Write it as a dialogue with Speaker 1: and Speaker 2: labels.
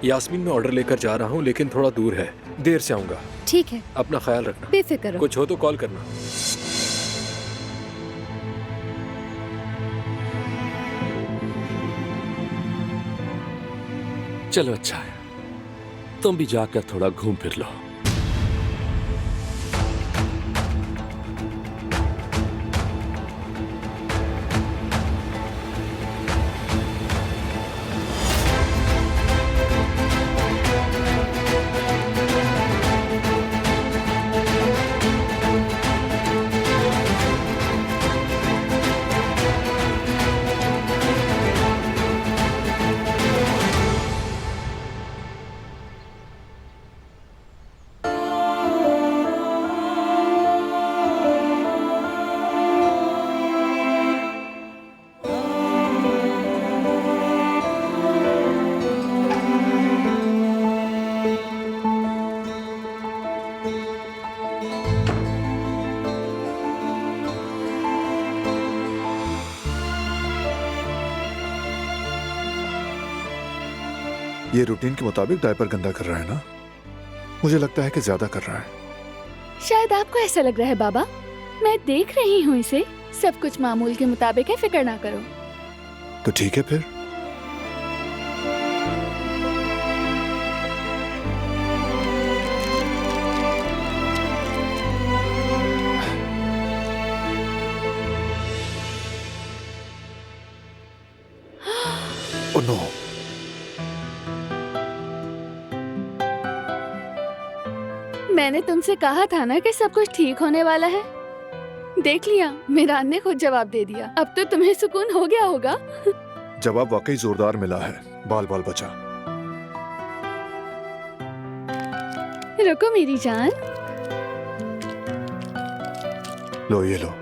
Speaker 1: यास्मीन मैं ऑर्डर लेकर जा रहा हूँ लेकिन थोड़ा दूर है, देर से आऊँगा।
Speaker 2: ठीक है,
Speaker 1: अपना ख्याल रखना।
Speaker 2: बेफिक्र रहो।
Speaker 1: कुछ हो तो कॉल करना।
Speaker 3: चलो अच्छा है, तुम भी जाकर थोड़ा घूम फिर लो।
Speaker 4: ये रूटीन के मुताबिक डायपर गंदा कर रहा है ना? मुझे लगता है कि ज्यादा कर रहा है।
Speaker 2: शायद आपको ऐसा लग रहा है बाबा। मैं देख रही हूँ इसे, सब कुछ मामूल के मुताबिक है, फिक्र ना करो।
Speaker 4: तो ठीक है फिर। Oh no.
Speaker 2: मैंने तुमसे कहा था ना कि सब कुछ ठीक होने वाला है। देख लिया, मीरान ने खुद जवाब दे दिया। अब तो तुम्हें सुकून हो गया होगा।
Speaker 4: जवाब वाकई जोरदार मिला है। बाल बाल बचा।
Speaker 2: रुको मेरी जान।
Speaker 4: लो ये लो।